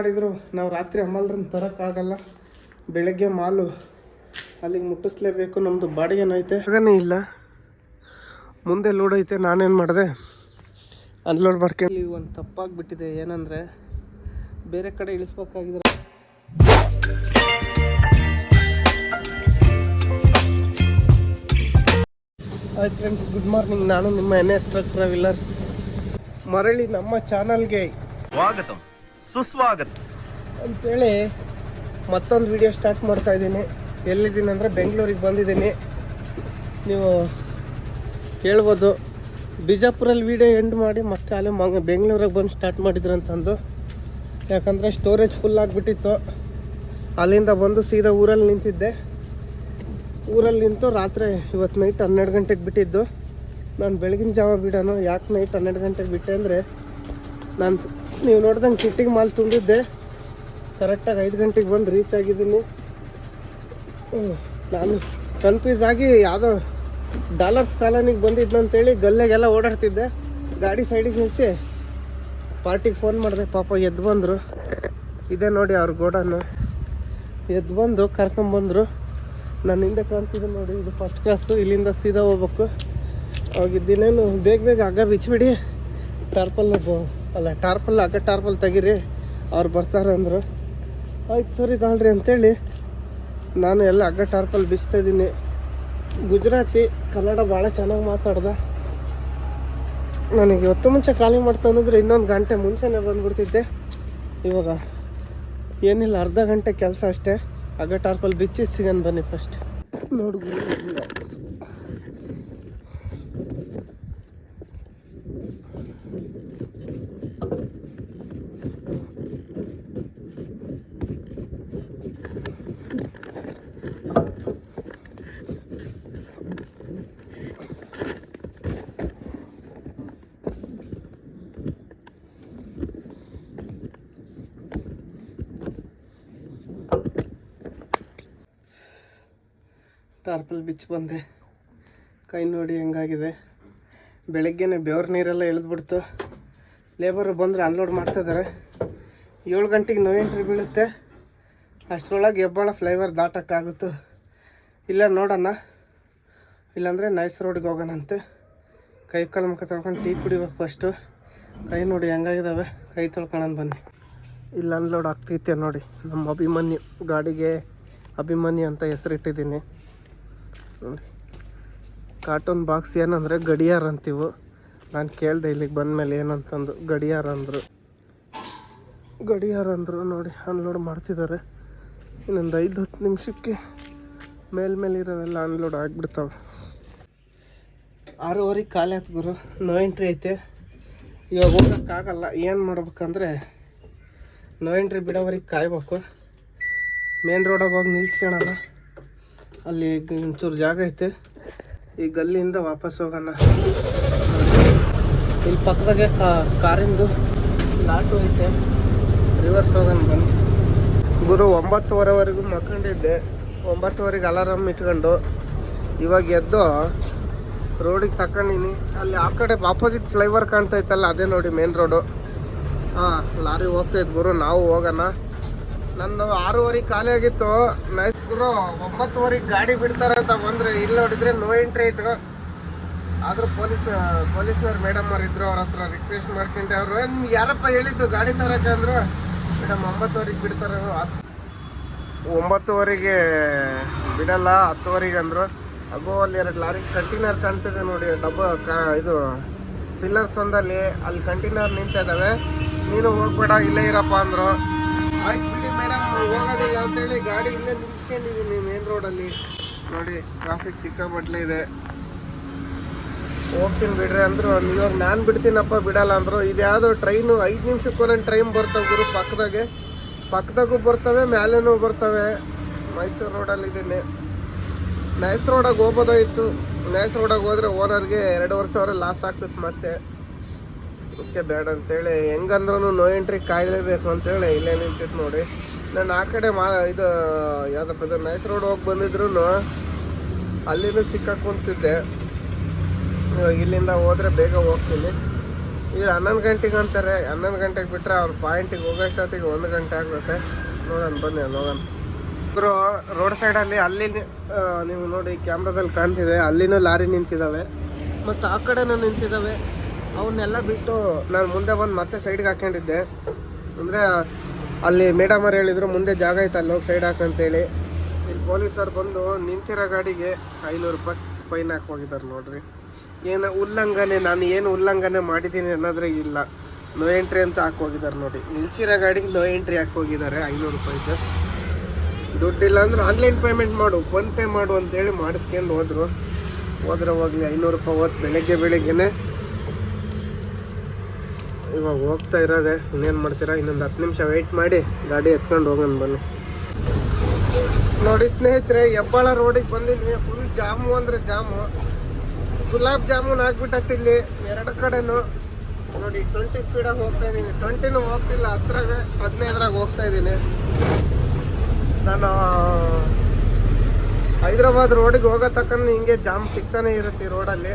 ಮಾಡಿದ್ರು ನಾವು ರಾತ್ರಿ ಅಮ್ಮಲ್ರನ್ನ ತರೋಕ್ಕಾಗಲ್ಲ. ಬೆಳಗ್ಗೆ ಮಾಲು ಅಲ್ಲಿಗೆ ಮುಟ್ಟಿಸ್ಲೇಬೇಕು. ನಮ್ಮದು ಬಾಡಿಗೆನೂ ಐತೆ, ಹಾಗೇ ಇಲ್ಲ. ಮುಂದೆ ಲೋಡ್ ಐತೆ. ನಾನೇನು ಮಾಡಿದೆ, ಅನ್ಲೋಡ್ ಮಾಡ್ಕೊಂಡು ಒಂದು ತಪ್ಪಾಗಿಬಿಟ್ಟಿದೆ. ಏನಂದರೆ ಬೇರೆ ಕಡೆ ಇಳಿಸ್ಬೇಕಾಗಿದ್ರೆ ಹಾಯ್ ಫ್ರೆಂಡ್ಸ್, ಗುಡ್ ಮಾರ್ನಿಂಗ್. ನಾನು ನಿಮ್ಮ NS ಟ್ರಕ್ ಟ್ರಾವೆಲರ್. ಮರಳಿ ನಮ್ಮ ಚಾನಲ್ಗೆ ಸ್ವಾಗತ ಸುಸ್ವಾಗತ ಅಂತೇಳಿ ಮತ್ತೊಂದು ವಿಡಿಯೋ ಸ್ಟಾರ್ಟ್ ಮಾಡ್ತಾ ಇದ್ದೀನಿ. ಎಲ್ಲಿದ್ದೀನಿ ಅಂದರೆ ಬೆಂಗಳೂರಿಗೆ ಬಂದಿದ್ದೀನಿ. ನೀವು ಕೇಳ್ಬೋದು, ಬಿಜಾಪುರಲ್ಲಿ ವಿಡಿಯೋ ಎಂಡ್ ಮಾಡಿ ಮತ್ತೆ ಅಲ್ಲೇ ಬೆಂಗಳೂರಿಗೆ ಬಂದು ಸ್ಟಾರ್ಟ್ ಮಾಡಿದ್ರು ಅಂತಂದು. ಯಾಕಂದರೆ ಸ್ಟೋರೇಜ್ ಫುಲ್ ಆಗಿಬಿಟ್ಟಿತ್ತು. ಅಲ್ಲಿಂದ ಬಂದು ಸೀದಾ ಊರಲ್ಲಿ ನಿಂತಿದ್ದೆ. ಊರಲ್ಲಿ ನಿಂತು ರಾತ್ರಿ ಇವತ್ತು ನೈಟ್ 12 ಗಂಟೆಗೆ ಬಿಟ್ಟಿದ್ದು. ನಾನು ಬೆಳಗಿನ ಜಾವ ಬಿಡೋನು. ಯಾಕೆ ನೈಟ್ 12 ಗಂಟೆಗೆ ಬಿಟ್ಟೆ ಅಂದರೆ, ನೀವು ನೋಡ್ದಂಗೆ ಸಿಟ್ಟಿಗೆ ಮಾಲ್ ತುಂಬಿದ್ದೆ. ಕರೆಕ್ಟಾಗಿ 5 ಗಂಟೆಗೆ ಬಂದು ರೀಚ್ ಆಗಿದ್ದೀನಿ. ನಾನು ಕನ್ಫ್ಯೂಸ್ ಆಗಿ ಯಾವುದೋ ಡಾಲರ್ಸ್ ಕಾಲೋನಿಗೆ ಬಂದಿದ್ದು ಅಂತೇಳಿ ಗಲ್ಲೆಗೆಲ್ಲ ಓಡಾಡ್ತಿದ್ದೆ. ಗಾಡಿ ಸೈಡಿಗೆ ನಿಲ್ಲಿಸಿ ಪಾರ್ಟಿಗೆ ಫೋನ್ ಮಾಡಿದೆ. ಪಾಪ ಎದ್ದು ಬಂದರು. ಇದೇ ನೋಡಿ ಅವ್ರ ಗೋಡನ್ನು. ಎದ್ದು ಬಂದು ಕರ್ಕೊಂಬಂದರು. ನಾನು ಹಿಂದೆ ಕಾಣ್ತಿದ್ದೆ ನೋಡಿ, ಇದು ಫಸ್ಟ್ ಕ್ಲಾಸು. ಇಲ್ಲಿಂದ ಸೀದಾ ಹೋಗ್ಬೇಕು. ಹೋಗಿದ್ದೀನೇನು ಬೇಗ ಹಗ್ಗ ಬಿಚ್ಚಿಬಿಡಿ, ಟಾರ್ಪಲ್ ಹಗ್ಗ ಟಾರ್ಪಲ್ ತೆಗೀರಿ, ಅವ್ರು ಬರ್ತಾರೆ ಅಂದರು. ಆಯ್ತು ಸರಿ ತಾಳ್ರಿ ಅಂತೇಳಿ ನಾನು ಎಲ್ಲ ಹಗ್ಗ ಟಾರ್ಪಲ್ ಬಿಚ್ತಾಯಿದ್ದೀನಿ. ಗುಜರಾತಿ ಕನ್ನಡ ಭಾಳ ಚೆನ್ನಾಗಿ ಮಾತಾಡ್ದೆ. ನನಗೆ ಹೊತ್ತು ಮುಂಚೆ ಖಾಲಿ ಮಾಡ್ತಾನಂದ್ರೆ ಇನ್ನೊಂದು ಗಂಟೆ ಮುಂಚೆನೇ ಬಂದುಬಿಡ್ತಿದ್ದೆ. ಇವಾಗ ಏನಿಲ್ಲ, ಅರ್ಧ ಗಂಟೆ ಕೆಲಸ ಅಷ್ಟೇ. ಹಗ್ಗ ಟಾರ್ಪಲ್ ಬಿಚ್ಚಿ ಸಿಗನ್ ಬನ್ನಿ ಫಸ್ಟ್. ನೋಡು ಟಾರ್ಪಲ್ ಬಿಚ್ಚಿ ಬಂದೆ. ಕೈ ನೋಡಿ ಹೆಂಗಾಗಿದೆ. ಬೆಳಗ್ಗೆನೇ ಬೆವ್ರ ನೀರೆಲ್ಲ ಇಳಿದ್ಬಿಡ್ತು. ಲೇಬರು ಬಂದರೆ ಅನ್ಲೋಡ್ ಮಾಡ್ತಿದ್ದಾರೆ. 7 ಗಂಟೆಗೆ ನೋ ಎಂಟ್ರಿ ಬೀಳುತ್ತೆ. ಅಷ್ಟರೊಳಗೆ ಹೆಬ್ಬಾಳ ಫ್ಲೈವರ್ ದಾಟಕ್ಕಾಗುತ್ತೋ ಇಲ್ಲ ನೋಡೋಣ. ಇಲ್ಲಾಂದರೆ ನೈಸ್ ರೋಡ್ಗೆ ಹೋಗೋಣಂತೆ. ಕೈ ಕಾಲು ಮುಖ ತೊಳ್ಕೊಂಡು ಟೀ ಕುಡಿಬೇಕು ಫಸ್ಟು. ಕೈ ನೋಡಿ ಹೆಂಗಾಗಿದ್ದಾವೆ, ಕೈ ತೊಳ್ಕೊಳ್ಳೋಣ ಬನ್ನಿ. ಇಲ್ಲಿ ಅನ್ಲೋಡ್ ಆಗ್ತೈತೆ ನೋಡಿ. ನಮ್ಮ ಅಭಿಮನ್ಯು ಗಾಡಿಗೆ ಅಭಿಮನ್ಯು ಅಂತ ಹೆಸರಿಟ್ಟಿದ್ದೀನಿ ನೋಡಿ. ಕಾರ್ಟೂನ್ ಬಾಕ್ಸ್ ಏನಂದರೆ ಗಡಿಯಾರ ಅಂತೀವು. ನಾನು ಕೇಳಿದೆ ಇಲ್ಲಿಗೆ ಬಂದಮೇಲೆ ಏನಂತಂದು. ಗಡಿಯಾರ ಅಂದರು ನೋಡಿ. ಅನ್ಲೋಡ್ ಮಾಡ್ತಿದ್ದಾರೆ. ಇನ್ನೊಂದು 5-10 ನಿಮಿಷಕ್ಕೆ ಮೇಲಿರೋವೆಲ್ಲ ಅನ್ಲೋಡ್ ಆಗಿಬಿಡ್ತಾವೆ. 6:30 ಖಾಲಿ ಆಯ್ತು ಗುರು. ನೋ ಎಂಟ್ರಿ ಐತೆ. ಇವಾಗ ಹೋಗೋಕ್ಕಾಗಲ್ಲ. ಏನು ಮಾಡ್ಬೇಕಂದ್ರೆ ನೋ ಎಂಟ್ರಿ ಬಿಡೋವರೆಗೆ ಕಾಯ್ಬೇಕು. ಮೇನ್ ರೋಡಾಗ ಹೋಗಿ ನಿಲ್ಸ್ಕೊಳ್ಳೋಣ. ಅಲ್ಲಿ ಒಂಚೂರು ಜಾಗ ಐತೆ. ಈ ಗಲ್ಲಿಯಿಂದ ವಾಪಸ್ ಹೋಗೋಣ. ಇಲ್ಲಿ ಪಕ್ಕದಾಗೆ ಕಾರಿಂದು ಲಾಟು ಐತೆ. ರಿವರ್ಸ್ ಹೋಗೋಣ ಬನ್ನಿ ಗುರು. 9:30ವರೆಗೂ ಮಲ್ಕೊಂಡಿದ್ದೆ. 9:30ಗೆ ಅಲಾರಾಮ್ ಇಟ್ಕೊಂಡು ಇವಾಗ ಎದ್ದು ರೋಡಿಗೆ ತಗೊಂಡಿನಿ. ಅಲ್ಲಿ ಆ ಕಡೆ ಆಪೋಸಿಟ್ ಫ್ಲೈವರ್ ಕಾಣ್ತಾ ಇತ್ತಲ್ಲ, ಅದೇ ನೋಡಿ ಮೇನ್ ರೋಡು. ಲಾರಿ ಹೋಗ್ತಾಯಿತ್ತು ಗುರು. ನಾವು ಹೋಗೋಣ. ನಂದು 6:30 ಖಾಲಿ ಆಗಿತ್ತು. ನೈಸ್ ಗುರು. 9:30ಗೆ ಗಾಡಿ ಬಿಡ್ತಾರೆ ಅಂತ ಬಂದರೆ ಇಲ್ಲಿ ನೋಡಿದರೆ ನೋ ಎಂಟ್ರಿ ಐತೆ. ಆದರೂ ಪೊಲೀಸ್ನವ್ರು ಮೇಡಮ್ ಅವ್ರು ಇದ್ರು. ಅವ್ರ ಹತ್ರ ರಿಕ್ವೆಸ್ಟ್ ಮಾಡ್ಕೊಂಡೆ. ಅವರು ಯಾರಪ್ಪ ಹೇಳಿದ್ದು ಗಾಡಿ ತರೋಕೆ ಅಂದರು. ಮೇಡಮ್ 9:30ಗೆ ಬಿಡ್ತಾರೆ. 9:30ಗೆ ಬಿಡಲ್ಲ, 10:00ಗೆ ಅಂದರು. ಅಗೋ ಅಲ್ಲಿ 2 ಲಾರಿ ಕಂಟೈನರ್ ಕಾಣ್ತಿದೆ ನೋಡಿ. ಇದು ಪಿಲ್ಲರ್ಸ್ ಒಂದಲ್ಲಿ ಅಲ್ಲಿ ಕಂಟೈನರ್ ನಿಂತಿದ್ದಾವೆ. ನೀನು ಹೋಗ್ಬೇಡ, ಇಲ್ಲೇ ಇರಪ್ಪ ಅಂದರು. ಆಯ್ತು ಬಿಡಿ ಮೇಡಮ್, ಹೋಗೋದಿಲ್ಲ ಅಂತೇಳಿ ಗಾಡಿ ಇಲ್ಲೇ ನಿಲ್ಸ್ಕೊಂಡಿದ್ದೀನಿ ಮೇನ್ ರೋಡಲ್ಲಿ ನೋಡಿ. ಟ್ರಾಫಿಕ್ ಸಿಕ್ಕಾಪಟ್ಲೆ ಇದೆ. ಹೋಗ್ತೀನಿ ಬಿಡ್ರಿ ಅಂದರು. ಇವಾಗ ನಾನು ಬಿಡ್ತೀನಪ್ಪ, ಬಿಡಲ್ಲ ಅಂದರು. ಇದ್ಯಾವುದೋ ಟ್ರೈನು 5 ನಿಮಿಷಕ್ಕೆ ಒಂದೊಂದು ಟ್ರೈನ್ ಬರ್ತವೆ ಗುರು. ಪಕ್ಕದಾಗೂ ಬರ್ತವೆ, ಮೇಲೇನೂ ಬರ್ತವೆ. ಮೈಸೂರು ರೋಡಲ್ಲಿದ್ದೀನಿ. ನೈಸ್ ರೋಡಾಗಿ ಹೋಗ್ಬೋದಾಯಿತು. ನೈಸ್ ರೋಡಾಗಿ ಹೋದರೆ ಓನರ್ಗೆ 2.5 ಸಾವಿರ ಲಾಸ್ ಆಗ್ತದೆ. ಮತ್ತೆ ಅದಕ್ಕೆ ಬೇಡ ಅಂತೇಳಿ ಹೆಂಗಂದ್ರೂ ನೋ ಎಂಟ್ರಿ ಕಾಯಲೇಬೇಕು ಅಂತೇಳಿ ಇಲ್ಲೇ ನಿಂತಿತ್ತು ನೋಡಿ. ನಾನು ಆ ಕಡೆ ಇದು ಯಾವುದಪ್ಪ ಇದು ನೈಸ್ ರೋಡ್ ಹೋಗಿ ಬಂದಿದ್ರು ಅಲ್ಲಿನೂ ಸಿಕ್ಕಾಕೊಂತಿದ್ದೆ. ಇಲ್ಲಿಂದ ಹೋದರೆ ಬೇಗ ಹೋಗ್ತೀನಿ. ಇವ್ರು 11 ಗಂಟೆಗೆ ಅಂತಾರೆ. 11 ಗಂಟೆಗೆ ಬಿಟ್ಟರೆ ಅವ್ರ ಪಾಯಿಂಟಿಗೆ ಹೋಗೋಷ್ಟೊತ್ತಿಗೆ 1 ಗಂಟೆ ಆಗುತ್ತೆ. ನೋಡೋಣ ಬನ್ನಿ ಅಲ್ಲಿ ಹೋಗೋಣ. ಇವರು ರೋಡ್ ಸೈಡಲ್ಲಿ ಅಲ್ಲಿ ನೀವು ನೋಡಿ ಕ್ಯಾಮ್ರಾದಲ್ಲಿ ಕಾಣ್ತಿದೆ, ಅಲ್ಲಿನೂ ಲಾರಿ ನಿಂತಿದ್ದಾವೆ ಮತ್ತು ಆ ಕಡೆನೂ ನಿಂತಿದ್ದಾವೆ. ಅವನ್ನೆಲ್ಲ ಬಿಟ್ಟು ನಾನು ಮುಂದೆ ಬಂದು ಮತ್ತೆ ಸೈಡ್ಗೆ ಹಾಕೊಂಡಿದ್ದೆ. ಅಂದರೆ ಅಲ್ಲಿ ಮೇಡಮ್ ಅವ್ರು ಹೇಳಿದ್ರು ಮುಂದೆ ಜಾಗ ಐತೆ ಅಲ್ಲಿ ಹೋಗಿ ಸೈಡ್ ಹಾಕಂತೇಳಿ. ಇಲ್ಲಿ ಪೊಲೀಸರು ಬಂದು ನಿಂತಿರೋ ಗಾಡಿಗೆ 500 ರೂಪಾಯಿ ಫೈನ್ ಹಾಕೋಗಿದ್ದಾರೆ ನೋಡ್ರಿ. ಏನು ಉಲ್ಲಂಘನೆ, ನಾನು ಏನು ಉಲ್ಲಂಘನೆ ಮಾಡಿದ್ದೀನಿ ಅನ್ನೋದ್ರೆ ಇಲ್ಲ, ನೋ ಎಂಟ್ರಿ ಅಂತ ಹಾಕೋಗಿದ್ದಾರೆ ನೋಡಿ. ನಿಲ್ಸಿರೋ ಗಾಡಿಗೆ ನೋ ಎಂಟ್ರಿ ಹಾಕೋಗಿದ್ದಾರೆ 500 ರೂಪಾಯಿಗೆ. ದುಡ್ಡಿಲ್ಲ ಅಂದ್ರೆ ಆನ್ಲೈನ್ ಪೇಮೆಂಟ್ ಮಾಡು, ಫೋನ್ಪೇ ಮಾಡು ಅಂತೇಳಿ ಮಾಡಿಸ್ಕೊಂಡು ಹೋದ್ರೆ ಹೋಗ್ಲಿ 500 ರೂಪಾಯಿ ಹೋದ್ ಬೆಳಗ್ಗೆನೆ. ಇವಾಗ ಹೋಗ್ತಾ ಇರೋದೆ, ಇನ್ನೇನು ಮಾಡ್ತೀರಾ, ಇನ್ನೊಂದು 10 ನಿಮಿಷ ವೆಯ್ಟ್ ಮಾಡಿ ಗಾಡಿ ಎತ್ಕೊಂಡು ಹೋಗೋಣ ಬನ್ನಿ. ನೋಡಿ ಸ್ನೇಹಿತರೆ, ಹೆಬ್ಬಾಳ ರೋಡಿಗೆ ಬಂದಿನಿ. ಫುಲ್ ಜಾಮು ಅಂದರೆ ಜಾಮು, ಗುಲಾಬ್ ಜಾಮೂನ್ ಹಾಕ್ಬಿಟ್ಟೆ ಇಲ್ಲಿ 2 ಕಡೆನೂ. ನೋಡಿ 20 ಸ್ಪೀಡಾಗಿ ಹೋಗ್ತಾ ಇದ್ದೀನಿ, 20ನೂ ಹೋಗ್ತಿಲ್ಲ, 15ರಾಗ ಹೋಗ್ತಾ ಇದ್ದೀನಿ. ನಾನು ಹೈದ್ರಾಬಾದ್ ರೋಡಿಗೆ ಹೋಗೋ ತಕ್ಕನ ಹಿಂಗೆ ಜಾಮ್ ಸಿಗ್ತಾನೆ ಇರುತ್ತೆ ಈ ರೋಡಲ್ಲಿ.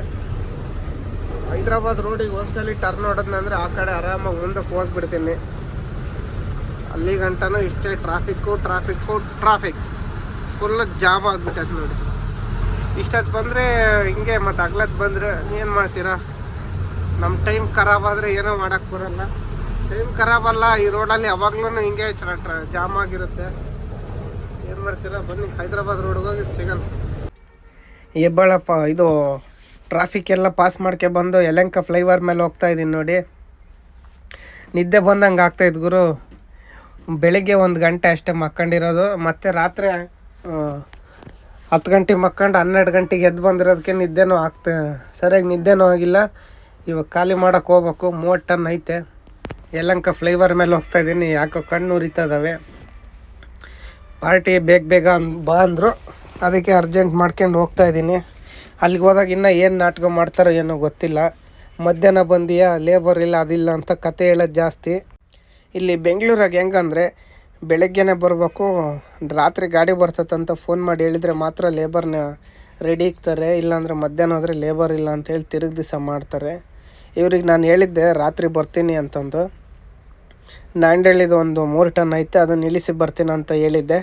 ಹೈದ್ರಾಬಾದ್ ರೋಡಿಗೆ ಒಂದ್ಸಲಿ ಟರ್ನ್ ಹೊಡೆದ್ನಂದ್ರೆ ಆ ಕಡೆ ಆರಾಮಾಗಿ ಮುಂದಕ್ಕೆ ಹೋಗ್ಬಿಡ್ತೀನಿ. ಅಲ್ಲಿ ಗಂಟನೂ ಇಷ್ಟೇ ಟ್ರಾಫಿಕ್ ಫುಲ್ ಜಾಮ್ ಆಗಿಬಿಟ್ಟೈತೆ ನೋಡಿ. ಇಷ್ಟೊತ್ತು ಬಂದರೆ ಹಿಂಗೆ, ಮತ್ತು ಅಗ್ಲತ್ತು ಬಂದರೆ ಏನು ಮಾಡ್ತೀರಾ, ನಮ್ಮ ಟೈಮ್ ಖರಾಬ್ ಆದರೆ ಏನೋ ಮಾಡೋಕ್ಕೆ ಬರಲ್ಲ. ಟೈಮ್ ಖರಾಬಲ್ಲ, ಈ ರೋಡಲ್ಲಿ ಯಾವಾಗ್ಲೂ ಹಿಂಗೆ ಜಾಮ್ ಆಗಿರುತ್ತೆ. ಏನು ಮಾಡ್ತೀರಾ ಬನ್ನಿ, ಹೈದ್ರಾಬಾದ್ ರೋಡ್ಗೆ ಹೋಗಿ ಸಿಗೋಣ. ಹೆಬ್ಬಾಳಪ್ಪ ಇದು ಟ್ರಾಫಿಕ್ ಎಲ್ಲ ಪಾಸ್ ಮಾಡ್ಕೆ ಬಂದು ಯಲಹಂಕ ಫ್ಲೈಓವರ್ ಮೇಲೆ ಹೋಗ್ತಾ ಇದ್ದೀನಿ ನೋಡಿ. ನಿದ್ದೆ ಬಂದಂಗೆ ಆಗ್ತಾಯಿದ್ದು ಗುರು. ಬೆಳಿಗ್ಗೆ 1 ಗಂಟೆ ಅಷ್ಟೇ ಮಕ್ಕೊಂಡಿರೋದು, ಮತ್ತು ರಾತ್ರಿ 10 ಗಂಟೆಗೆ ಮಕ್ಕೊಂಡು 12 ಗಂಟೆಗೆ ಎದ್ದು ಬಂದಿರೋದಕ್ಕೆ ಸರಿಯಾಗಿ ನಿದ್ದೆನೂ ಆಗಿಲ್ಲ. ಇವಾಗ ಖಾಲಿ ಮಾಡೋಕ್ಕೆ ಹೋಗ್ಬೇಕು. 30 ಟನ್ ಐತೆ. ಯಲಹಂಕ ಫ್ಲೈಓವರ್ ಮೇಲೆ ಹೋಗ್ತಾ ಇದ್ದೀನಿ. ಯಾಕೋ ಕಣ್ಣು ಉರಿತದವೆ. ಪಾರ್ಟಿ ಬೇಗ ಬಾ ಅಂದರು, ಅದಕ್ಕೆ ಅರ್ಜೆಂಟ್ ಮಾಡ್ಕೊಂಡು ಹೋಗ್ತಾ ಇದ್ದೀನಿ. ಅಲ್ಲಿಗೆ ಹೋದಾಗ ಇನ್ನೂ ಏನು ನಾಟಕ ಮಾಡ್ತಾರೋ ಏನೋ ಗೊತ್ತಿಲ್ಲ. ಮಧ್ಯಾಹ್ನ ಬಂದೀಯಾ, ಲೇಬರ್ ಇಲ್ಲ ಅದಿಲ್ಲ ಅಂತ ಕತೆ ಹೇಳೋದು ಜಾಸ್ತಿ. ಇಲ್ಲಿ ಬೆಂಗಳೂರಾಗ ಹೆಂಗಂದರೆ ಬೆಳಗ್ಗೆನೇ ಬರಬೇಕು, ರಾತ್ರಿ ಗಾಡಿ ಬರ್ತದಂತ ಫೋನ್ ಮಾಡಿ ಹೇಳಿದರೆ ಮಾತ್ರ ಲೇಬರ್ನ ರೆಡಿ ಇಕ್ತಾರೆ. ಇಲ್ಲಾಂದರೆ ಮಧ್ಯಾಹ್ನ ಹೋದರೆ ಲೇಬರ್ ಇಲ್ಲ ಅಂತೇಳಿ ತಿರುಗಿ ದಿವಸ ಮಾಡ್ತಾರೆ. ಇವ್ರಿಗೆ ನಾನು ಹೇಳಿದ್ದೆ ರಾತ್ರಿ ಬರ್ತೀನಿ ಅಂತಂದು. ನಾಂಡಳ್ಳಿದು ಒಂದು 3 ಟನ್ ಐತೆ, ಅದನ್ನು ಇಳಿಸಿ ಬರ್ತೀನಿ ಅಂತ ಹೇಳಿದ್ದೆ.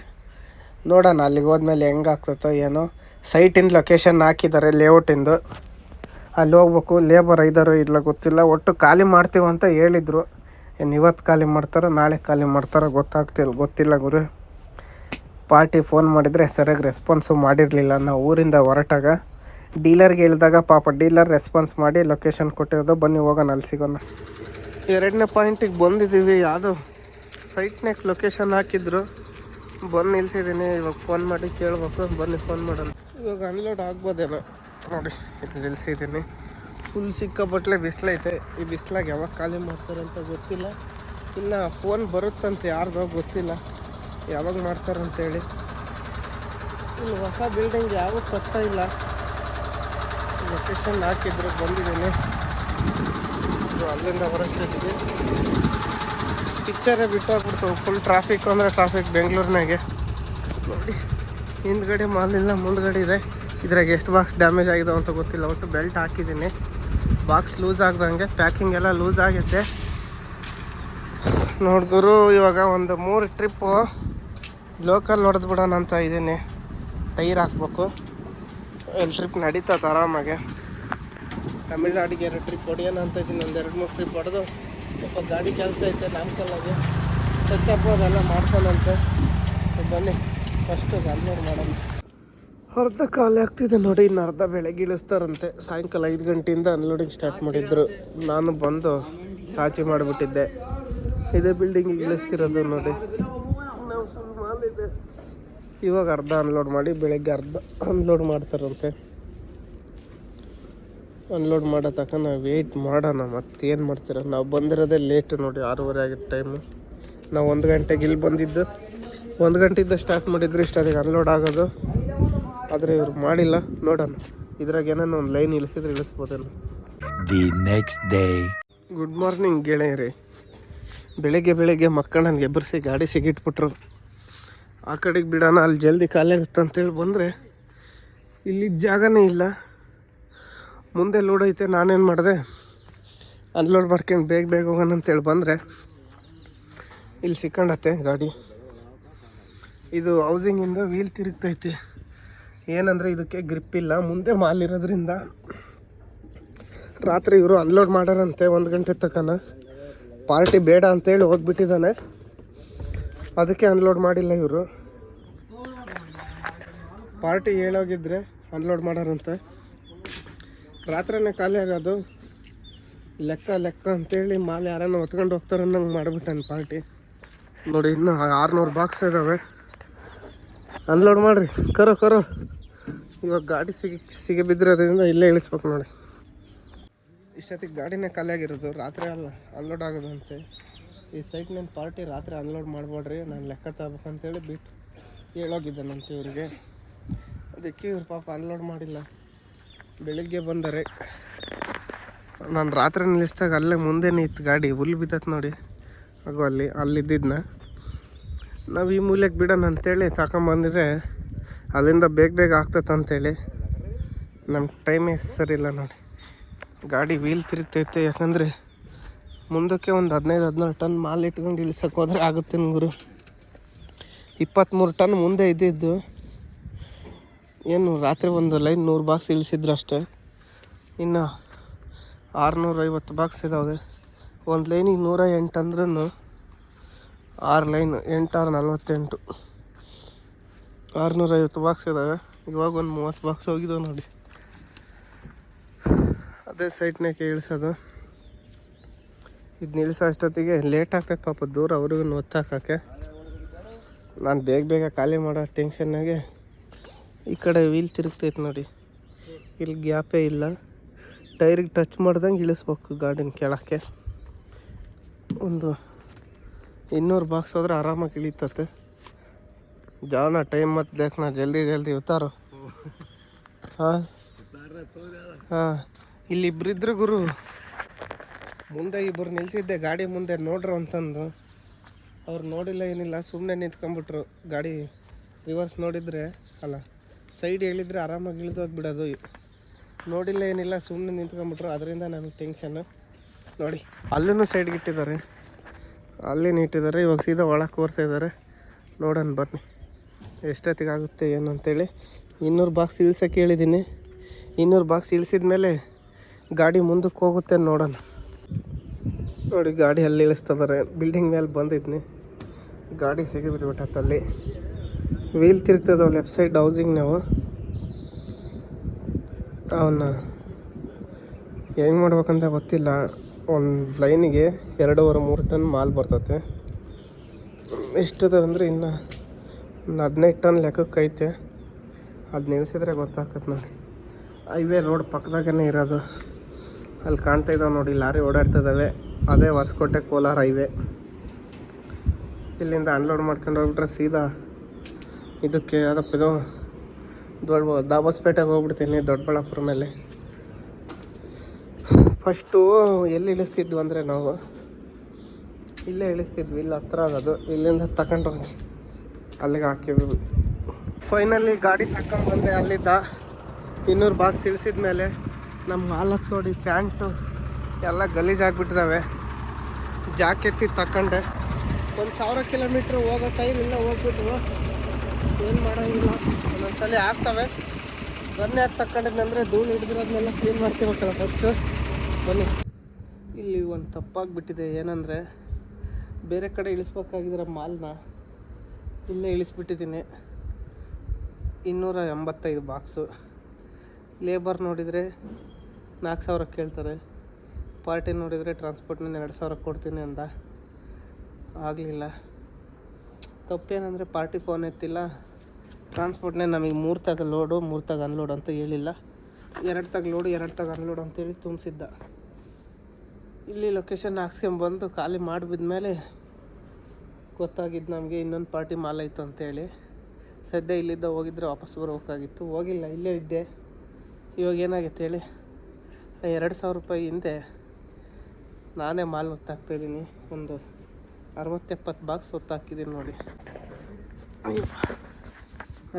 ನೋಡೋಣ ಅಲ್ಲಿಗೆ ಹೋದ್ಮೇಲೆ ಹೆಂಗಾಗ್ತತೋ ಏನೋ. ಸೈಟಿಂದ ಲೊಕೇಶನ್ ಹಾಕಿದ್ದಾರೆ, ಲೇಔಟಿಂದು. ಅಲ್ಲಿ ಹೋಗ್ಬೇಕು. ಲೇಬರ್ ಇದ್ದಾರೋ ಇಲ್ಲ ಗೊತ್ತಿಲ್ಲ. ಒಟ್ಟು ಖಾಲಿ ಮಾಡ್ತೀವಂತ ಹೇಳಿದರು. ಏನು ಇವತ್ತು ಖಾಲಿ ಮಾಡ್ತಾರೋ ನಾಳೆ ಖಾಲಿ ಮಾಡ್ತಾರೋ ಗೊತ್ತಿಲ್ಲ ಗುರು. ಪಾರ್ಟಿ ಫೋನ್ ಮಾಡಿದರೆ ಸರಿಯಾಗಿ ರೆಸ್ಪಾನ್ಸು ಮಾಡಿರಲಿಲ್ಲ. ನಾವು ಊರಿಂದ ಹೊರಟಾಗ ಡೀಲರ್ಗೆ ಹೇಳಿದಾಗ ಪಾಪ ಡೀಲರ್ ರೆಸ್ಪಾನ್ಸ್ ಮಾಡಿ ಲೊಕೇಶನ್ ಕೊಟ್ಟಿರೋದು. ಬನ್ನಿ ಹೋಗೋಣ, ಅಲ್ಲಿ ಸಿಗೋಣ. 2ನೇ ಪಾಯಿಂಟಿಗೆ ಬಂದಿದ್ದೀವಿ. ಯಾವುದೋ ಸೈಟ್ನಾಗ ಲೊಕೇಶನ್ ಹಾಕಿದ್ರು, ಬಂದು ನಿಲ್ಸಿದ್ದೀನಿ. ಇವಾಗ ಫೋನ್ ಮಾಡಿ ಕೇಳಬೇಕು. ಬನ್ನಿ ಫೋನ್ ಮಾಡೋಣ. ಇವಾಗ ಅನ್ಲೋಡ್ ಆಗ್ಬೋದೇನೋ ನೋಡಿ. ಇಲ್ಲಿ ನಿಲ್ಸಿದ್ದೀನಿ. ಫುಲ್ ಸಿಕ್ಕಾಪಟ್ಲೆ ಬಿಸಿಲೈತೆ. ಈ ಬಿಸಿಲಾಗ ಯಾವಾಗ ಖಾಲಿ ಮಾಡ್ತಾರಂತ ಗೊತ್ತಿಲ್ಲ. ಇನ್ನು ಫೋನ್ ಬರುತ್ತಂತೆ ಯಾರ್ದೋ ಗೊತ್ತಿಲ್ಲ, ಯಾವಾಗ ಮಾಡ್ತಾರಂತೇಳಿ. ಇಲ್ಲಿ ಹೊಸ ಬಿಲ್ಡಿಂಗ್ ಯಾವಾಗ ಗೊತ್ತಾ ಇಲ್ಲ. ಲೊಕೇಶನ್ ಹಾಕಿದ್ರು, ಬಂದಿದ್ದೀನಿ. ಅಲ್ಲಿಂದ ಹೊರಸ್ತಿದ್ವಿ. ಪಿಕ್ಚರೇ ಬಿಟ್ಟೋಗ್ಬಿಡ್ತು. ಫುಲ್ ಟ್ರಾಫಿಕ್ ಅಂದರೆ ಟ್ರಾಫಿಕ್ ಬೆಂಗಳೂರಿನಾಗೆ ನೋಡಿ. ಹಿಂದ್ಗಡೆ ಮಾಲಿಲ್ಲ, ಮುಂದ್ಗಡೆ ಇದೆ. ಇದ್ರಾಗ ಎಷ್ಟು ಬಾಕ್ಸ್ ಡ್ಯಾಮೇಜ್ ಆಗಿದೆ ಅಂತ ಗೊತ್ತಿಲ್ಲ. ಒಟ್ಟು ಬೆಲ್ಟ್ ಹಾಕಿದ್ದೀನಿ, ಬಾಕ್ಸ್ ಲೂಸ್ ಆಗ್ದಂಗೆ. ಪ್ಯಾಕಿಂಗ್ ಎಲ್ಲ ಲೂಸ್ ಆಗೈತೆ ನೋಡಿದ್ರು. ಇವಾಗ ಒಂದು 3 ಟ್ರಿಪ್ಪು ಲೋಕಲ್ ಹೊಡೆದು ಬಿಡೋಣ ಅಂತ ಇದ್ದೀನಿ. ಟೈರ್ ಹಾಕ್ಬೇಕು. 2 ಟ್ರಿಪ್ ನಡೀತದೆ ಆರಾಮಾಗೆ. ತಮಿಳ್ನಾಡಿಗೆ 2 ಟ್ರಿಪ್ ಹೊಡೆಯೋಣ ಅಂತ ಇದ್ದೀನಿ. ಒಂದು 2-3 ಟ್ರಿಪ್ ಹೊಡೆದು ಸ್ವಲ್ಪ ಗಾಡಿ ಕೆಲಸ ಐತೆ ನಾಮಕಲ್ಲಾಗೆ, ಟಚಪ್ ಅದೆಲ್ಲ ಮಾಡ್ಸೋಣಂತೆ. ಬನ್ನಿ ಫಸ್ಟು ಅನ್ಲೋಡ್ ಮಾಡೋಣ. ಅರ್ಧ ಖಾಲಿ ಆಗ್ತಿದೆ ನೋಡಿ. ಇನ್ನು ಅರ್ಧ ಬೆಳಗ್ಗೆ ಇಳಿಸ್ತಾರಂತೆ. ಸಾಯಂಕಾಲ 5 ಗಂಟೆಯಿಂದ ಅನ್ಲೋಡಿಂಗ್ ಸ್ಟಾರ್ಟ್ ಮಾಡಿದ್ರು. ನಾನು ಬಂದು ಆಚೆ ಮಾಡಿಬಿಟ್ಟಿದ್ದೆ. ಇದೇ ಬಿಲ್ಡಿಂಗಿಗೆ ಇಳಿಸ್ತಿರೋದು ನೋಡಿ. ನಾವು ಫುಲ್ ಮಾಲ್ ಇದೆ. ಇವಾಗ ಅರ್ಧ ಅನ್ಲೋಡ್ ಮಾಡಿ ಬೆಳಗ್ಗೆ ಅರ್ಧ ಅನ್ಲೋಡ್ ಮಾಡ್ತಾರಂತೆ. ಅನ್ಲೋಡ್ ಮಾಡೋ ತನಕ ನಾವು ವೆಯ್ಟ್ ಮಾಡೋಣ. ಮತ್ತೇನು ಮಾಡ್ತೀರ, ನಾವು ಬಂದಿರೋದೇ ಲೇಟು ನೋಡಿ. 6:30 ಆಗಿತ್ತು ಟೈಮು. ನಾವು 1 ಗಂಟೆಗೆ ಇಲ್ಲಿ ಬಂದಿದ್ದು. 1 ಗಂಟೆಯಿಂದ ಸ್ಟಾರ್ಟ್ ಮಾಡಿದ್ರು, ಇಷ್ಟೊತ್ತಿಗೆ ಅನ್ಲೋಡ್ ಆಗೋದು. ಆದರೆ ಇವ್ರು ಮಾಡಿಲ್ಲ. ನೋಡೋಣ, ಇದ್ರಾಗ ಏನಾನ ಒಂದು ಲೈನ್ ಇಳಿಸಿದ್ರೆ ಇಳಿಸ್ಬೋದೇನು. The next day. Good morning ಗೆಳೆಯರಿ. ಬೆಳಗ್ಗೆ ಮಕ್ಕಳನ್ನ ಎಬ್ಬರಿಸಿ ಗಾಡಿ ಸಿಗಿಟ್ಬಿಟ್ರು. ಆ ಕಡೆಗೆ ಬಿಡೋಣ, ಅಲ್ಲಿ ಜಲ್ದಿ ಖಾಲಿ ಆಗುತ್ತೆ ಅಂತೇಳಿ ಬಂದರೆ ಇಲ್ಲಿ ಜಾಗನೇ ಇಲ್ಲ. ಮುಂದೆ ಲೋಡ್ ಐತೆ. ನಾನೇನು ಮಾಡಿದೆ, ಅನ್ಲೋಡ್ ಮಾಡ್ಕೊಂಡು ಬೇಗ ಬೇಗ ಹೋಗೋಣ ಅಂತೇಳಿ ಬಂದರೆ ಇಲ್ಲಿ ಸಿಕ್ಕಂಡತ್ತೆ ಗಾಡಿ. ಇದು ಹೌಸಿಂಗಿಂದ ವೀಲ್ ತಿರುಗ್ತೈತಿ. ಏನಂದರೆ ಇದಕ್ಕೆ ಗ್ರಿಪ್ ಇಲ್ಲ, ಮುಂದೆ ಮಾಲ್ ಇರೋದ್ರಿಂದ. ರಾತ್ರಿ ಇವರು ಅನ್ಲೋಡ್ ಮಾಡ್ಯಾರಂತೆ 1 ಗಂಟೆ ತನಕ. ಪಾರ್ಟಿ ಬೇಡ ಅಂತೇಳಿ ಹೋಗ್ಬಿಟ್ಟಿದ್ದಾನೆ, ಅದಕ್ಕೆ ಅನ್ಲೋಡ್ ಮಾಡಿಲ್ಲ ಇವರು. ಪಾರ್ಟಿ ಹೇಳೋಗಿದ್ರೆ ಅನ್ಲೋಡ್ ಮಾಡೋರಂತೆ. ರಾತ್ರಿನೇ ಖಾಲಿ ಆಗೋದು ಲೆಕ್ಕ ಅಂತೇಳಿ ಮಾಲ್ ಯಾರನ್ನ ಹೊತ್ಕೊಂಡು ಹೋಗ್ತಾರೆ ಅನ್ನಂಗೆ ಮಾಡಿಬಿಟ್ಟಾನೆ ಪಾರ್ಟಿ. ನೋಡಿ ಇನ್ನೂ 600 ಬಾಕ್ಸ್ ಇದ್ದಾವೆ. ಅನ್ಲೋಡ್ ಮಾಡಿರಿ, ಕರೋ ಇವಾಗ ಗಾಡಿ ಸಿಗಿ ಬಿದ್ದಿರೋದ್ರಿಂದ ಇಲ್ಲೇ ಇಳಿಸ್ಬೇಕು ನೋಡಿ. ಇಷ್ಟೊತ್ತಿಗೆ ಗಾಡಿನೇ ಖಾಲಿ ಆಗಿರೋದು, ರಾತ್ರಿ ಅಲ್ಲ ಅನ್ಲೋಡ್ ಆಗೋದಂತೆ. ಈ ಸೈಟ್ನಲ್ಲಿ ಪಾರ್ಟಿ ರಾತ್ರಿ ಅನ್ಲೋಡ್ ಮಾಡಬೇಡ್ರಿ, ನಾನು ಲೆಕ್ಕ ತಗೋಬೇಕಂತೇಳಿ ಬಿಟ್ಟು ಹೇಳೋಗಿದ್ದಾನಂತೆ ಇವ್ರಿಗೆ. ಅದಕ್ಕೆ ಇವ್ರು ಪಾಪ ಅನ್ಲೋಡ್ ಮಾಡಿಲ್ಲ. ಬೆಳಿಗ್ಗೆ ಬಂದರೆ ನಾನು ರಾತ್ರಿ ನಿಲ್ಲಿಸಿದಾಗ ಅಲ್ಲೇ ಮುಂದೆ ಇತ್ತು ಗಾಡಿ, ಹುಲ್ಲು ಬಿದ್ದತ್ ನೋಡಿ. ಹಾಗೂ ಅಲ್ಲಿದ್ದಿದ್ನ ನಾವು ಈ ಮೂಲೆಗೆ ಬಿಡೋಣ ಅಂತೇಳಿ ತಗೊಂಬಂದಿದ್ರೆ ಅಲ್ಲಿಂದ ಬೇಗ ಆಗ್ತೈತೆ ಅಂತೇಳಿ. ನಮ್ಮ ಟೈಮೇ ಸರಿ ಇಲ್ಲ ನೋಡಿ. ಗಾಡಿ ವೀಲ್ ತಿರುಗ್ತೈತೆ, ಯಾಕಂದರೆ ಮುಂದಕ್ಕೆ ಒಂದು 15-16 ಟನ್ ಮಾಲ್ ಇಟ್ಕೊಂಡು ಇಳಿಸೋಕೆ ಹೋದರೆ ಆಗುತ್ತೆ ಗುರು. 23 ಟನ್ ಮುಂದೆ ಇದ್ದಿದ್ದು. ಏನು ರಾತ್ರಿ ಒಂದು ಲೈನ್ 100 ಬಾಕ್ಸ್ ಇಳಿಸಿದ್ರು ಅಷ್ಟೇ. ಇನ್ನು 650 ಬಾಕ್ಸ್ ಇದ್ದಾವೆ. ಒಂದು ಲೈನಿಗೆ 108 ಅಂದ್ರೂ 6 ಲೈನ್ 8 6 48 650 ಬಾಕ್ಸ್ ಇದ್ದಾವೆ. ಇವಾಗ ಒಂದು 30 ಬಾಕ್ಸ್ ಹೋಗಿದ್ದಾವೆ ನೋಡಿ. ಅದೇ ಸೈಟ್ನಾಗೆ ಇಳಿಸೋದು. ಇದು ನಿಲ್ಲಿಸೋ ಅಷ್ಟೊತ್ತಿಗೆ ಲೇಟ್ ಆಗ್ತೈತೆ ಪಾಪ, ದೂರ ಅವ್ರಿಗೂ ಒತ್ತಾಕೋಕ್ಕೆ. ನಾನು ಬೇಗ ಖಾಲಿ ಮಾಡೋ ಟೆನ್ಷನ್ನಾಗೆ ಈ ಕಡೆ ವೀಲ್ ತಿರುಗ್ತೈತೆ ನೋಡಿ. ಇಲ್ಲಿ ಗ್ಯಾಪೇ ಇಲ್ಲ, ಟೈರಿಗೆ ಟಚ್ ಮಾಡ್ದಂಗೆ ಇಳಿಸ್ಬೇಕು ಗಾಡಿನ ಕೆಳಕ್ಕೆ. ಒಂದು 200 ಬಾಕ್ಸ್ ಹೋದ್ರೆ ಆರಾಮಾಗಿ ಇಳಿತತೆ. ಜಾವನ ಟೈಮ್ ಮತ್ತು देखना ಜಲ್ದಿ ಉತ್ತಾರೋ. ಹಾಂ ಇಲ್ಲಿ ಇಬ್ಬರಿದ್ರು ಗುರು. ಮುಂದೆ ಇಬ್ಬರು ನಿಲ್ಸಿದ್ದೆ ಗಾಡಿ ಮುಂದೆ ನೋಡ್ರು ಅಂತಂದು. ಅವ್ರು ನೋಡಿಲ್ಲ ಏನಿಲ್ಲ, ಸುಮ್ಮನೆ ನಿಂತ್ಕೊಂಡ್ಬಿಟ್ರು. ಗಾಡಿ ರಿವರ್ಸ್ ನೋಡಿದರೆ ಅಲ್ಲ ಸೈಡ್ ಹೇಳಿದರೆ ಆರಾಮಾಗಿ ಇಳಿದೋಗ್ಬಿಡೋದು. ನೋಡಿಲ್ಲ ಏನಿಲ್ಲ, ಸುಮ್ಮನೆ ನಿಂತ್ಕೊಂಡ್ಬಿಟ್ರು. ಅದರಿಂದ ನನಗೆ ಟೆನ್ಷನ್ನು ನೋಡಿ. ಅಲ್ಲೂ ಸೈಡ್ಗೆ ಇಟ್ಟಿದ್ದಾರೆ, ಇಟ್ಟಿದ್ದಾರೆ. ಇವಾಗ ಸೀದಾ ಒಳಗೆ ಕೋರ್ತಾ ನೋಡೋಣ ಬನ್ನಿ ಎಷ್ಟೊತ್ತಿಗೆ ಆಗುತ್ತೆ ಏನು ಅಂತೇಳಿ. 200 ಬಾಕ್ಸ್ ಇಳಿಸೋಕೆ ಹೇಳಿದ್ದೀನಿ. 200 ಬಾಕ್ಸ್ ಇಳಿಸಿದ ಮೇಲೆ ಗಾಡಿ ಮುಂದಕ್ಕೆ ಹೋಗುತ್ತೆ ನೋಡೋಣ. ನೋಡಿ ಗಾಡಿ ಅಲ್ಲಿ ಇಳಿಸ್ತದಾರೆ. ಬಿಲ್ಡಿಂಗ್ ಮೇಲೆ ಬಂದಿದ್ನಿ, ಗಾಡಿ ಸಿಗಿಬಿದ್ಬಿಟ್ಟಲ್ಲಿ. ವೀಲ್ ತಿರುಗ್ತದವ ಲೆಫ್ಟ್ ಸೈಡ್ ಹೌಸಿಂಗ್. ನಾವು ಅವನ್ನ ಹೆಂಗೆ ಮಾಡ್ಬೇಕಂತ ಗೊತ್ತಿಲ್ಲ. ಒಂದು ಲೈನಿಗೆ 2.5-3 ಟನ್ ಮಾಲ್ ಬರ್ತತೆ. ಎಷ್ಟದ ಅಂದರೆ ಇನ್ನು 15 ಟನ್ ಲೆಕ್ಕಕ್ಕೆ ಐತೆ. ಅದು ನಿಲ್ಲಿಸಿದ್ರೆ ಗೊತ್ತಾಗ್ತದೆ ನೋಡಿ. ಹೈವೇ ರೋಡ್ ಪಕ್ಕದಾಗೇ ಇರೋದು. ಅಲ್ಲಿ ಕಾಣ್ತಾ ಇದ್ದಾವೆ ನೋಡಿ, ಲಾರಿ ಓಡಾಡ್ತಿದ್ದಾವೆ. ಅದೇ ಹೊಸಕೋಟೆ ಕೋಲಾರ ಹೈವೇ. ಇಲ್ಲಿಂದ ಅನ್ಲೋಡ್ ಮಾಡ್ಕೊಂಡು ಹೋಗ್ಬಿಟ್ರೆ ಸೀದಾ ಇದಕ್ಕೆ ಯಾವುದಪ್ಪ ಇದು ದಾಬಸ್ಪೇಟೆಗೆ ಹೋಗ್ಬಿಡ್ತೀನಿ, ದೊಡ್ಡಬಳ್ಳಾಪುರ ಮೇಲೆ. ಫಸ್ಟು ಎಲ್ಲಿ ಇಳಿಸ್ತಿದ್ವಿ ಅಂದರೆ ನಾವು ಇಲ್ಲೇ ಇಳಿಸ್ತಿದ್ವಿ, ಇಲ್ಲಿ ಹತ್ರ ಆಗೋದು. ಇಲ್ಲಿಂದ ತಗೊಂಡೋಗಿ ಅಲ್ಲಿಗೆ ಹಾಕಿದ್ವಿ. ಫೈನಲಿ ಗಾಡಿ ತಗೊಂಡು ಬಂದೆ. ಅಲ್ಲಿದ್ದ 200 ಬಾಕ್ಸ್ ಇಳಿಸಿದ ಮೇಲೆ ನಮ್ಮ ಹಾಲಕ್ಕೆ ನೋಡಿ ಪ್ಯಾಂಟು ಎಲ್ಲ ಗಲೀಜಾಗ್ಬಿಟ್ಟಿದ್ದಾವೆ. ಜಾಕೆತ್ತಿ ತಗೊಂಡೆ. 1000 ಕಿಲೋಮೀಟ್ರ್ ಹೋಗೋ ಟೈಮ್ ಇಲ್ಲ, ಹೋಗ್ಬಿಟ್ವು. ಏನು ಮಾಡೋಂಗಿಲ್ಲ, ಒಂದೊಂದ್ಸಲ ಆಗ್ತವೆ. ಬನ್ನಿ ಅದು ತಗೊಂಡಿದ್ದಂದರೆ ಧೂಳು ಹಿಡಿದಿರೋದನ್ನೆಲ್ಲ ಕ್ಲೀನ್ ಮಾಡ್ತೀವಕ್ಕಲ್ಲ ಫಸ್ಟು. ಬನ್ನಿ. ಇಲ್ಲಿ ಒಂದು ತಪ್ಪಾಗಿಬಿಟ್ಟಿದೆ. ಏನಂದರೆ ಬೇರೆ ಕಡೆ ಇಳಿಸ್ಬೇಕಾಗಿದ್ರೆ ಮಾಲ್ನ ಇಲ್ಲೇ ಇಳಿಸ್ಬಿಟ್ಟಿದ್ದೀನಿ. 285 ಬಾಕ್ಸು. ಲೇಬರ್ ನೋಡಿದರೆ 4000 ಕೇಳ್ತಾರೆ. ಪಾರ್ಟಿ ನೋಡಿದರೆ ಟ್ರಾನ್ಸ್ಪೋರ್ಟ್ನ 2000 ಕೊಡ್ತೀನಿ ಅಂದ. ಆಗಲಿಲ್ಲ. ತಪ್ಪೇನಂದರೆ ಪಾರ್ಟಿ ಫೋನ್ ಎತ್ತಿಲ್ಲ, ಟ್ರಾನ್ಸ್ಪೋರ್ಟ್ನೇ ನಮಗೆ 3 ತಗ ಲೋಡು 3 ತಗ ಅನ್ಲೋಡ್ ಅಂತ ಹೇಳಿಲ್ಲ. 2 ತಗ ಲೋಡು 2 ತಗ ಅನ್ಲೋಡ್ ಅಂತೇಳಿ ತುಂಬಿಸಿದ್ದ. ಇಲ್ಲಿ ಲೊಕೇಶನ್ ಹಾಕ್ಸ್ಕೊಂಬಂದು ಖಾಲಿ ಮಾಡಿಬಿದ್ಮೇಲೆ ಗೊತ್ತಾಗಿದ್ದು ನಮಗೆ ಇನ್ನೊಂದು ಪಾರ್ಟಿ ಮಾಲ್ ಆಯಿತು ಅಂತೇಳಿ. ಸದ್ಯ ಇಲ್ಲಿದ್ದ ಹೋಗಿದ್ರೆ ವಾಪಸ್ ಬರಬೇಕಾಗಿತ್ತು, ಹೋಗಿಲ್ಲ, ಇಲ್ಲೇ ಇದ್ದೆ. ಇವಾಗ ಏನಾಗೈತೆ ಹೇಳಿ, 2000 ರೂಪಾಯಿ ಹಿಂದೆ ನಾನೇ ಮಾಲ್ ಹೊತ್ತಾಕ್ತಾಯಿದ್ದೀನಿ. ಒಂದು 60-70 ಬಾಕ್ಸ್ ಹೊತ್ತಾಕಿದ್ದೀನಿ ನೋಡಿ.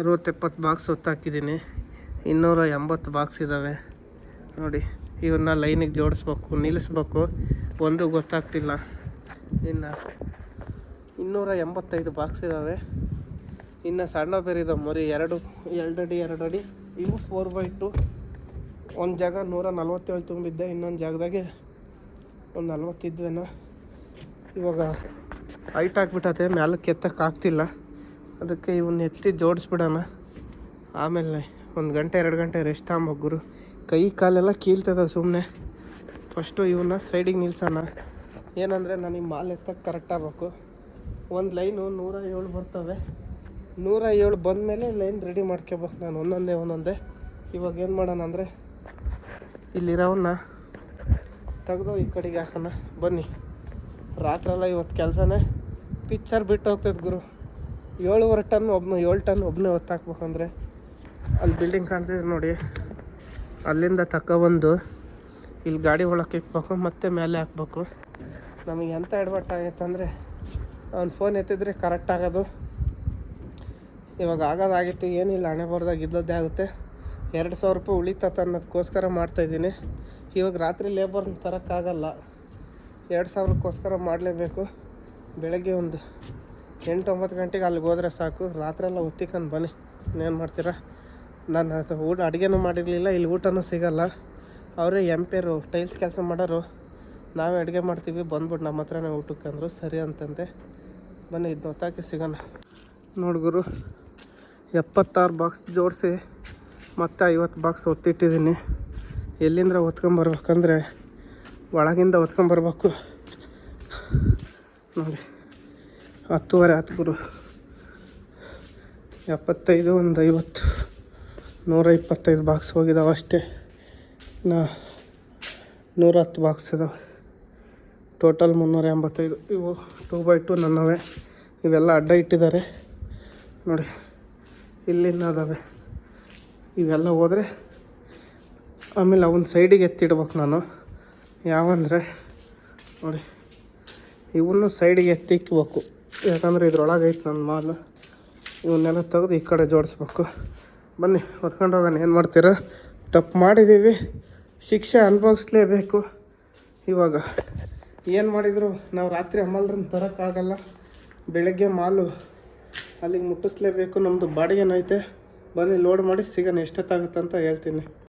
60-70 ಬಾಕ್ಸ್ ಹೊತ್ತಾಕಿದ್ದೀನಿ. 280 ಬಾಕ್ಸ್ ಇದ್ದಾವೆ ನೋಡಿ. ಇವನ್ನ ಲೈನಿಗೆ ಜೋಡಿಸ್ಬೇಕು, ನಿಲ್ಲಿಸ್ಬೇಕು, ಒಂದು ಗೊತ್ತಾಗ್ತಿಲ್ಲ. ಇನ್ನು 285 ಬಾಕ್ಸ್ ಇದ್ದಾವೆ. ಇನ್ನು ಸಣ್ಣ ಬೇರೆ ಇದಾವೆ ಮರಿ, 2 ಅಡಿ. ಇವು 4x2. ಒಂದು ಜಾಗ 147 ತುಂಬಿದ್ದೆ, ಇನ್ನೊಂದು ಜಾಗದಾಗೆ ಒಂದು 40 ಇದ್ವೇನೋ. ಇವಾಗ ಹೈಟ್ ಹಾಕ್ಬಿಟ್ಟತೆ, ಮ್ಯಾಲಕ್ಕೆ ಎತ್ತಕ್ಕಾಗ್ತಿಲ್ಲ. ಅದಕ್ಕೆ ಇವನ್ನ ಎತ್ತಿ ಜೋಡಿಸ್ಬಿಡೋಣ. ಆಮೇಲೆ 1 ಗಂಟೆ 2 ಗಂಟೆ ರೆಸ್ಟ್ ತಗೊಂಬೇಕು ಗುರು. ಕೈ ಕಾಲೆಲ್ಲ ಕೀಳ್ತದೆ ಸುಮ್ಮನೆ. ಫಸ್ಟು ಇವನ್ನ ಸೈಡಿಗೆ ನಿಲ್ಸೋಣ. ಏನಂದರೆ ನನಗೆ ಮಾಲ್ ಎತ್ತಕ್ಕೆ ಕರೆಕ್ಟ್ ಆಗಬೇಕು. ಒಂದು ಲೈನು 107 ಬರ್ತವೆ. 107 ಬಂದಮೇಲೆ ಲೈನ್ ರೆಡಿ ಮಾಡ್ಕೋಬೇಕು ನಾನು ಒಂದೊಂದೇ. ಇವಾಗ ಏನು ಮಾಡೋಣ ಅಂದರೆ ಇಲ್ಲಿರೋವನ್ನ ತೆಗೆದು ಈ ಕಡೆಗೆ ಹಾಕೋಣ. ಬನ್ನಿ, ರಾತ್ರೆಲ್ಲ ಇವತ್ತು ಕೆಲಸನೇ ಪಿಕ್ಚರ್ ಬಿಟ್ಟು ಹೋಗ್ತೈತೆ ಗುರು. 7.5 ಟನ್ 7 ಟನ್ ಒಬ್ಬನೇ ಹೊತ್ತಾಕ್ಬೇಕಂದ್ರೆ ಅಲ್ಲಿ ಬಿಲ್ಡಿಂಗ್ ಕಾಣ್ತಿದೆ ನೋಡಿ, ಅಲ್ಲಿಂದ ತಗೊಬಂದು ಇಲ್ಲಿ ಗಾಡಿ ಒಳಗೆ ಇಕ್ಬೇಕು, ಮತ್ತೆ ಮೇಲೆ ಹಾಕ್ಬೇಕು. ನಮಗೆ ಎಂಥ ಎಡವಟ್ಟಾಗೈತೆ ಅಂದರೆ ಅವ್ನು ಫೋನ್ ಎತ್ತಿದ್ರೆ ಕರೆಕ್ಟ್ ಆಗೋದು. ಇವಾಗ ಆಗೋದಾಗಿತ್ತು, ಏನಿಲ್ಲ, ಹಣೆ ಬರ್ದಾಗ ಇದ್ದದ್ದೇ ಆಗುತ್ತೆ. 2,000 ರೂಪಾಯಿ ಉಳಿತತ್ತ ಅನ್ನೋದಕ್ಕೋಸ್ಕರ ಮಾಡ್ತಾಯಿದ್ದೀನಿ. ಇವಾಗ ರಾತ್ರಿ ಲೇಬರ್ನ ತರೋಕ್ಕಾಗಲ್ಲ, 2,000ಕ್ಕೋಸ್ಕರ ಮಾಡಲೇಬೇಕು. ಬೆಳಗ್ಗೆ ಒಂದು 8-9 ಗಂಟೆಗೆ ಅಲ್ಲಿಗೆ ಹೋದರೆ ಸಾಕು. ರಾತ್ರೆಲ್ಲ ಒತ್ತಿಕೊಂಡು ಬನ್ನಿ, ಇನ್ನೇನು ಮಾಡ್ತೀರಾ. ನಾನು ಅಡುಗೆನೂ ಮಾಡಿರಲಿಲ್ಲ, ಇಲ್ಲಿ ಊಟನೂ ಸಿಗೋಲ್ಲ. ಅವರೇ ಎಂಪೇರು ಟೈಲ್ಸ್ ಕೆಲಸ ಮಾಡೋರು, ನಾವೇ ಅಡುಗೆ ಮಾಡ್ತೀವಿ, ಬಂದ್ಬಿಟ್ಟು ನಮ್ಮ ಹತ್ರನೇ ಊಟಕ್ಕೆ ಅಂದರು. ಸರಿ ಅಂತಂತೆ. ಬನ್ನಿ, ಇದನ್ನ ಹೊತ್ತಾಕಿ ಸಿಗೋಣ. ನೋಡ್ಗುರು, 76 ಬಾಕ್ಸ್ ಜೋಡಿಸಿ ಮತ್ತೆ 50 ಬಾಕ್ಸ್ ಒತ್ತಿಟ್ಟಿದ್ದೀನಿ. ಎಲ್ಲಿಂದ ಹೊತ್ಕೊಂಬರ್ಬೇಕಂದ್ರೆ ಒಳಗಿಂದ ಹೊತ್ಕೊಂಬರ್ಬೇಕು ನೋಡಿ. 10:30 ಆಯ್ತು ಗುರು. 75 ಒಂದು 50 125 ಬಾಕ್ಸ್ ಹೋಗಿದ್ದಾವೆ ಅಷ್ಟೇ. 110 ಬಾಕ್ಸ್ ಇದಾವೆ. ಟೋಟಲ್ 385. ಇವು 2x2 ನನ್ನವೇ. ಇವೆಲ್ಲ ಅಡ್ಡ ಇಟ್ಟಿದ್ದಾರೆ ನೋಡಿ, ಇಲ್ಲಿಂದ ಅದಾವೆ. ಇವೆಲ್ಲ ಹೋದರೆ ಆಮೇಲೆ ಅವನ್ನ ಸೈಡಿಗೆ ಎತ್ತಿಡ್ಬೇಕು ನಾನು. ಯಾವಂದರೆ ನೋಡಿ, ಇವನ್ನು ಸೈಡಿಗೆ ಎತ್ತಿಕ್ಬೇಕು, ಯಾಕಂದರೆ ಇದ್ರೊಳಗೆ ಐತೆ ನನ್ನ ಮಾಲು. ಇವನ್ನೆಲ್ಲ ತೆಗೆದು ಈ ಕಡೆ ಜೋಡಿಸ್ಬೇಕು. ಬನ್ನಿ ಹೊತ್ಕೊಂಡು ಹೋಗೋಣ. ಏನು ಮಾಡ್ತೀರಾ, ತಪ್ಪು ಮಾಡಿದ್ದೀವಿ, ಶಿಕ್ಷೆ ಅನುಭವಿಸ್ಲೇಬೇಕು. ಇವಾಗ ಏನು ಮಾಡಿದ್ರು ನಾವು ರಾತ್ರಿ ಅಮ್ಮಲ್ರನ್ನ ತರೋಕ್ಕಾಗಲ್ಲ. ಬೆಳಗ್ಗೆ ಮಾಲು ಅಲ್ಲಿಗೆ ಮುಟ್ಟಿಸ್ಲೇಬೇಕು. ನಮ್ಮದು ಬಾಡಿಗೆನೂ ಐತೆ. ಬನ್ನಿ ಲೋಡ್ ಮಾಡಿ ಸಿಗೋಣ, ಎಷ್ಟೊತ್ತಾಗುತ್ತೆ ಅಂತ ಹೇಳ್ತೀನಿ.